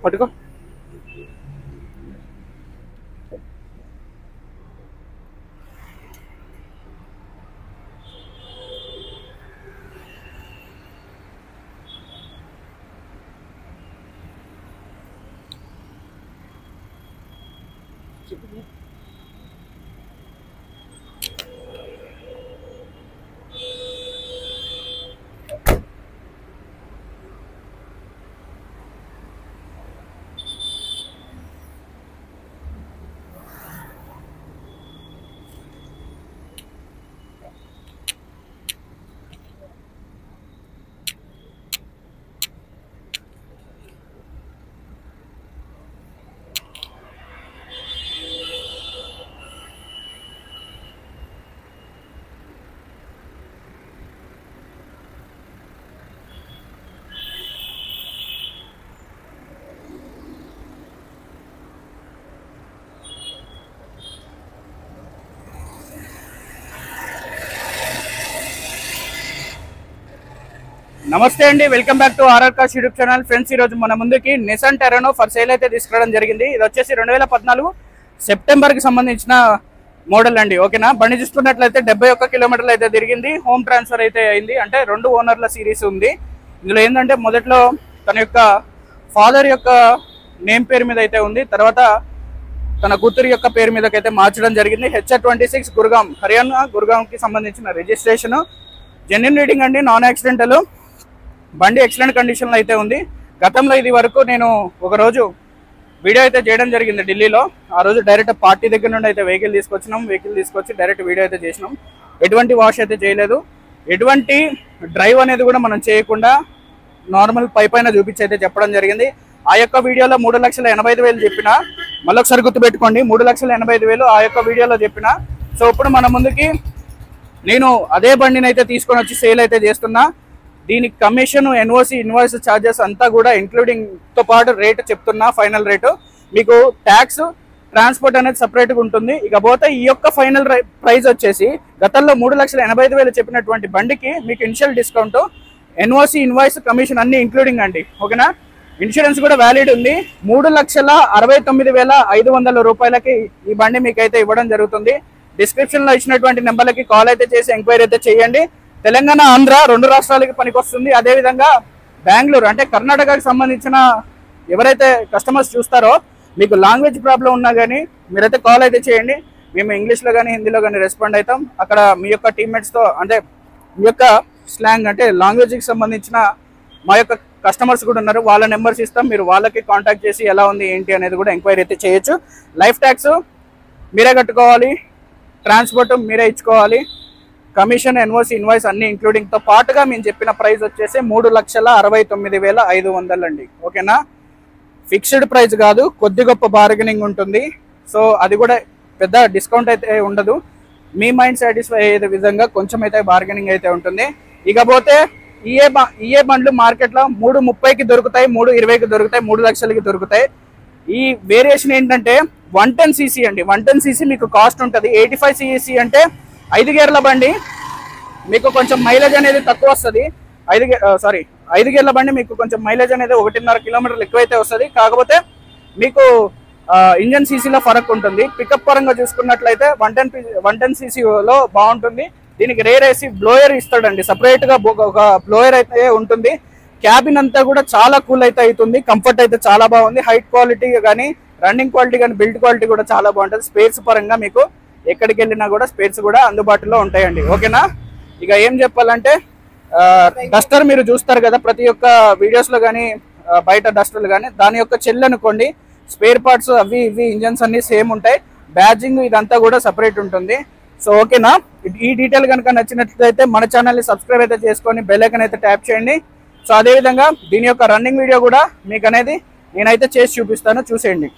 పట్టుకో. నమస్తే అండి, welcome back to RR cars YouTube channel. Friends, ఈ రోజు మన ముందుకి నిసాన్ టెరానో ఫర్ సేల్ అయితే తీసుకురావడం జరిగింది. ఇది వచ్చేసి 2014 సెప్టెంబర్ కి సంబంధించిన మోడల్ అండి. ఓకేనా, బండి చూసుకున్నట్లయితే 71 కిలోమీటర్లు అయితే తిరిగింది. హోమ్ ట్రాన్స్ఫర్ అయితే అయింది, అంటే 2 ఓనర్ల సిరీస్ ఉంది. ఇందులో ఏంటంటే మొదట్లో తన యొక్క ఫాదర్ యొక్క నేమ్ పేరు మీద అయితే ఉంది, తర్వాత తన కూతురు యొక్క పేరు మీదకైతే మార్చడం జరిగింది. HR26 గుర్గాం, హర్యానా గుర్గాం కి సంబంధించిన రిజిస్ట్రేషన్. జెన్యున్ రీడింగ్ అండి, నాన్ యాక్సిడెంటల్. బండి ఎక్సలెంట్ కండిషన్లో అయితే ఉంది. గతంలో ఇది వరకు నేను ఒకరోజు వీడియో అయితే చేయడం జరిగింది ఢిల్లీలో. ఆ రోజు డైరెక్ట్ పార్టీ దగ్గర నుండి అయితే వెహికల్ తీసుకొచ్చి డైరెక్ట్ వీడియో అయితే చేసినాం. ఎటువంటి వాష్ అయితే చేయలేదు, ఎటువంటి డ్రైవ్ అనేది కూడా మనం చేయకుండా నార్మల్ పైన చూపించి అయితే చెప్పడం జరిగింది. ఆ యొక్క వీడియోలో 3,85,000 చెప్పిన, మళ్ళొకసారి గుర్తుపెట్టుకోండి, 3,85,000 ఆ యొక్క వీడియోలో చెప్పిన. సో ఇప్పుడు మన ముందుకి నేను అదే బండిని అయితే తీసుకొని వచ్చి సేల్ అయితే చేస్తున్నా. దీనికి కమిషన్, ఎన్ఓసి, ఇన్వాయిస్ ఛార్జెస్ అంతా కూడా ఇంక్లూడింగ్తో పాటు రేటు చెప్తున్నా. ఫైనల్ రేటు మీకు ట్యాక్స్, ట్రాన్స్పోర్ట్ అనేది సపరేట్గా ఉంటుంది. ఇకపోతే ఈ యొక్క ఫైనల్ ప్రైస్ వచ్చేసి గతంలో 3,85,000 చెప్పినటువంటి బండికి మీకు initial discount, NOC, invoice, commission అన్ని ఇంక్లూడింగ్ అండి. ఓకేనా, ఇన్సూరెన్స్ కూడా వ్యాలిడ్ ఉంది. 3,69,500 రూపాయలకి ఈ బండి మీకు అయితే ఇవ్వడం జరుగుతుంది. డిస్క్రిప్షన్లో ఇచ్చినటువంటి నెంబర్లకి కాల్ అయితే చేసి ఎంక్వైరీ అయితే చేయండి. తెలంగాణ, ఆంధ్ర 2 రాష్ట్రాలకి పనికొస్తుంది. అదేవిధంగా బెంగళూరు అంటే కర్ణాటకకి సంబంధించిన ఎవరైతే కస్టమర్స్ చూస్తారో మీకు లాంగ్వేజ్ ప్రాబ్లం ఉన్నా కానీ మీరైతే కాల్ అయితే చేయండి. మేము ఇంగ్లీష్లో కానీ హిందీలో కానీ రెస్పాండ్ అవుతాం. అక్కడ మీ యొక్క టీమ్మేట్స్తో, అంటే మీ యొక్క స్లాంగ్ అంటే లాంగ్వేజ్కి సంబంధించిన మా యొక్క కస్టమర్స్ కూడా ఉన్నారు, వాళ్ళ నెంబర్స్ ఇస్తాం. మీరు వాళ్ళకి కాంటాక్ట్ చేసి ఎలా ఉంది ఏంటి అనేది కూడా ఎంక్వైరీ అయితే చేయొచ్చు. లైఫ్ ట్యాక్స్ మీరే కట్టుకోవాలి, ట్రాన్స్పోర్ట్ మీరే ఇచ్చుకోవాలి, కమిషన్, ఎన్ఓసి, ఇన్వాయిస్ అన్ని ఇంక్లూడింగ్తో పాటుగా మేము చెప్పిన ప్రైస్ వచ్చేసి 3,69,500 అండి. ఓకేనా, ఫిక్స్డ్ ప్రైస్ కాదు, కొద్ది గొప్ప బార్గెనింగ్ ఉంటుంది. సో అది కూడా పెద్ద డిస్కౌంట్ అయితే ఉండదు. మీ మైండ్ సాటిస్ఫై అయ్యే విధంగా కొంచెం అయితే బార్గెనింగ్ అయితే ఉంటుంది. ఇకపోతే ఈఏ బండ్లు మార్కెట్లో 3,30,000కి దొరుకుతాయి, 3,20,000కి దొరుకుతాయి, 3 లక్షలకి దొరుకుతాయి. ఈ వేరియేషన్ ఏంటంటే 110cc అండి. 110cc మీకు కాస్ట్ ఉంటుంది. 85cc అంటే 5 గేర్ల బండి, మీకు కొంచెం మైలేజ్ అనేది తక్కువ వస్తుంది. 5 గేర్ల బండి మీకు కొంచెం మైలేజ్ అనేది 1.5 కిలోమీటర్లు ఎక్కువైతే వస్తుంది. కాకపోతే మీకు ఇంజన్ సీసీలో ఫరక్ ఉంటుంది. పికప్ పరంగా చూసుకున్నట్లయితే 110cc లో బాగుంటుంది. దీనికి రేర్ ఏసీ బ్లోయర్ ఇస్తాడండి, సపరేట్గా ఒక బ్లోయర్ అయితే ఉంటుంది. క్యాబిన్ అంతా కూడా చాలా కూల్ అయితే అవుతుంది. కంఫర్ట్ అయితే చాలా బాగుంది. హైట్ క్వాలిటీ కానీ, రన్నింగ్ క్వాలిటీ కానీ, బిల్డ్ క్వాలిటీ కూడా చాలా బాగుంటుంది. స్పేస్ పరంగా మీకు ఎక్కడికి వెళ్ళినా కూడా స్పేస్ కూడా అందుబాటులో ఉంటాయండి. ఓకేనా, ఇక ఏం చెప్పాలంటే డస్టర్ మీరు చూస్తారు కదా ప్రతి ఒక్క వీడియోస్లో కానీ, బయట డస్టర్లు కానీ, దాని యొక్క చెల్లు అనుకోండి. స్పేర్ పార్ట్స్ అవి ఇవి ఇంజన్స్ అన్ని సేమ్ ఉంటాయి. బ్యాడ్జింగ్ ఇదంతా కూడా సపరేట్ ఉంటుంది. సో ఓకేనా, ఈ డీటెయిల్ కనుక నచ్చినట్లయితే మన ఛానల్ని సబ్స్క్రైబ్ అయితే చేసుకొని బెల్ ఐకాన్ అయితే ట్యాప్ చేయండి. సో అదేవిధంగా దీని యొక్క రన్నింగ్ వీడియో కూడా మీకు అనేది నేనైతే చేసి చూపిస్తాను, చూసేయండి.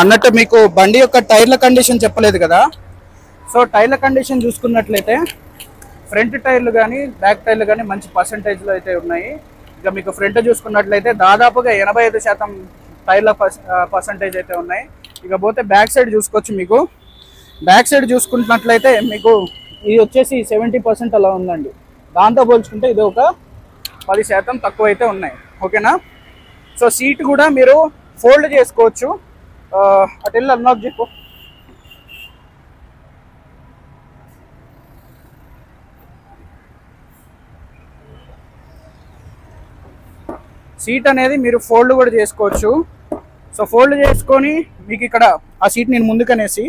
అన్నట్టు మీకు బండి యొక్క టైర్ల కండిషన్ చెప్పలేదు కదా. సో టైర్ల కండిషన్ చూసుకున్నట్లయితే ఫ్రంట్ టైర్లు కానీ బ్యాక్ టైర్లు కానీ మంచి పర్సంటేజ్లో అయితే ఉన్నాయి. ఇక మీకు ఫ్రంట్ చూసుకున్నట్లయితే దాదాపుగా 85% టైర్ల పర్సంటేజ్ అయితే ఉన్నాయి. ఇక పోతే బ్యాక్ సైడ్ చూసుకోవచ్చు. మీకు బ్యాక్ సైడ్ చూసుకున్నట్లయితే మీకు ఇది వచ్చేసి 70% అలా ఉందండి. దాంతో పోల్చుకుంటే ఇది ఒక 10% తక్కువ అయితే ఉన్నాయి. ఓకేనా. సో సీట్ కూడా మీరు ఫోల్డ్ చేసుకోవచ్చు. అటు వెళ్ళి అన్లాక్ చెప్పు. సీట్ అనేది మీరు ఫోల్డ్ కూడా చేసుకోవచ్చు. సో ఫోల్డ్ చేసుకొని మీకు ఇక్కడ ఆ సీట్ నేను ముందుకనేసి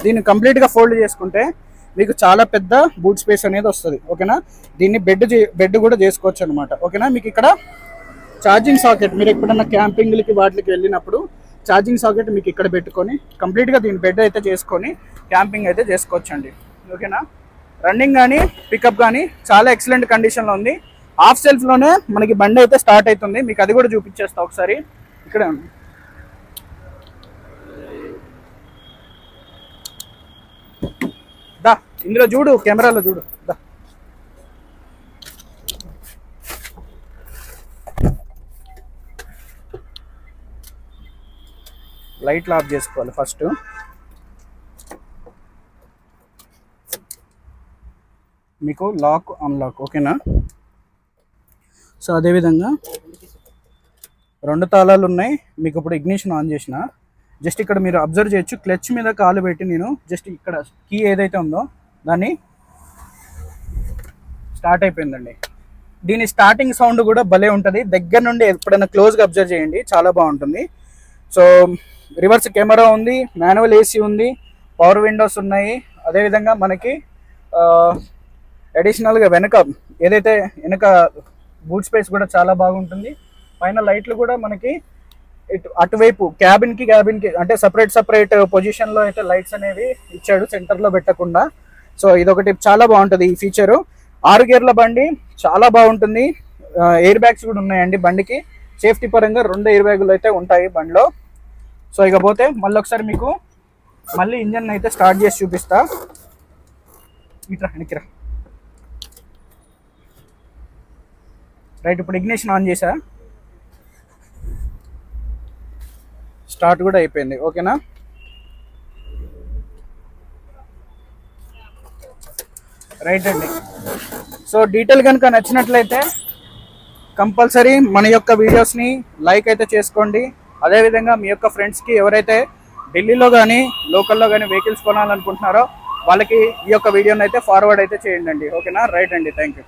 దీన్ని కంప్లీట్గా ఫోల్డ్ చేసుకుంటే మీకు చాలా పెద్ద బూట్ స్పేస్ అనేది వస్తుంది. ఓకేనా. దీన్ని బెడ్ కూడా చేసుకోవచ్చు అనమాట. ఓకేనా. మీకు ఇక్కడ ఛార్జింగ్ సాకెట్, మీరు ఎప్పుడన్నా క్యాంపింగ్లకి వాటికి వెళ్ళినప్పుడు ఛార్జింగ్ సాకెట్ మీకు ఇక్కడ పెట్టుకొని కంప్లీట్గా దీని బెడ్ అయితే చేసుకొని క్యాంపింగ్ అయితే చేసుకోవచ్చు అండి. ఓకేనా. రన్నింగ్ కానీ పికప్ కానీ చాలా ఎక్సలెంట్ కండిషన్లో ఉంది. హాఫ్ సెల్ఫ్లోనే మనకి బండి అయితే స్టార్ట్ అవుతుంది. మీకు అది కూడా చూపించేస్తా ఒకసారి. ఇక్కడ దా, ఇందులో చూడు, కెమెరాలో చూడు. దా, లైట్లు ఆఫ్ చేసుకోవాలి ఫస్ట్. మీకు లాక్ అన్లాక్. ఓకేనా. సో అదేవిధంగా 2 తాళాలు ఉన్నాయి. మీకు ఇప్పుడు ఇగ్నిషన్ ఆన్ చేసిన జస్ట్ ఇక్కడ మీరు అబ్జర్వ్ చేయొచ్చు. క్లచ్ మీద కాలు పెట్టి నేను జస్ట్ ఇక్కడ కీ ఏదైతే ఉందో దాన్ని స్టార్ట్ అయిపోయిందండి. దీని స్టార్టింగ్ సౌండ్ కూడా భలే ఉంటుంది. దగ్గర నుండి ఎప్పుడైనా క్లోజ్గా అబ్జర్వ్ చేయండి, చాలా బాగుంటుంది. సో రివర్స్ కెమెరా ఉంది, మాన్యువల్ ఏసీ ఉంది, పవర్ విండోస్ ఉన్నాయి. అదేవిధంగా మనకి అడిషనల్గా వెనక బూట్ స్పేస్ కూడా చాలా బాగుంటుంది. పైన లైట్లు కూడా మనకి అటువైపు క్యాబిన్కి అంటే సపరేట్ పొజిషన్లో అయితే లైట్స్ అనేవి ఇచ్చాడు, సెంటర్లో పెట్టకుండా. సో ఇదొకటి చాలా బాగుంటుంది ఈ ఫీచరు. 6 గేర్ల బండి చాలా బాగుంటుంది. ఎయిర్ బ్యాగ్స్ కూడా ఉన్నాయండి బండికి. సేఫ్టీ పరంగా 2 ఎయిర్ బ్యాగులు అయితే ఉంటాయి బండిలో. సో ఇకపోతే మళ్ళీ ఒకసారి మీకు ఇంజన్ అయితే స్టార్ట్ చేసి చూపిస్తా. ఇట్లా వెనక్కిరా. రైట్, ఇప్పుడు ఇగ్నిషన్ ఆన్ చేసా, స్టార్ట్ కూడా అయిపోయింది. ఓకేనా. రైట్ అండి. సో డీటెయిల్ కనుక నచ్చినట్లయితే కంపల్సరీ మన యొక్క వీడియోస్ని లైక్ అయితే చేసుకోండి. అదేవిధంగా మీ యొక్క ఫ్రెండ్స్కి ఎవరైతే ఢిల్లీలో కానీ లోకల్లో కానీ వెహికల్స్ కొనాలనుకుంటున్నారో వాళ్ళకి ఈ యొక్క వీడియోని అయితే ఫార్వర్డ్ అయితే చేయండి. ఓకేనా. రైట్ అండి, థ్యాంక్ యూ.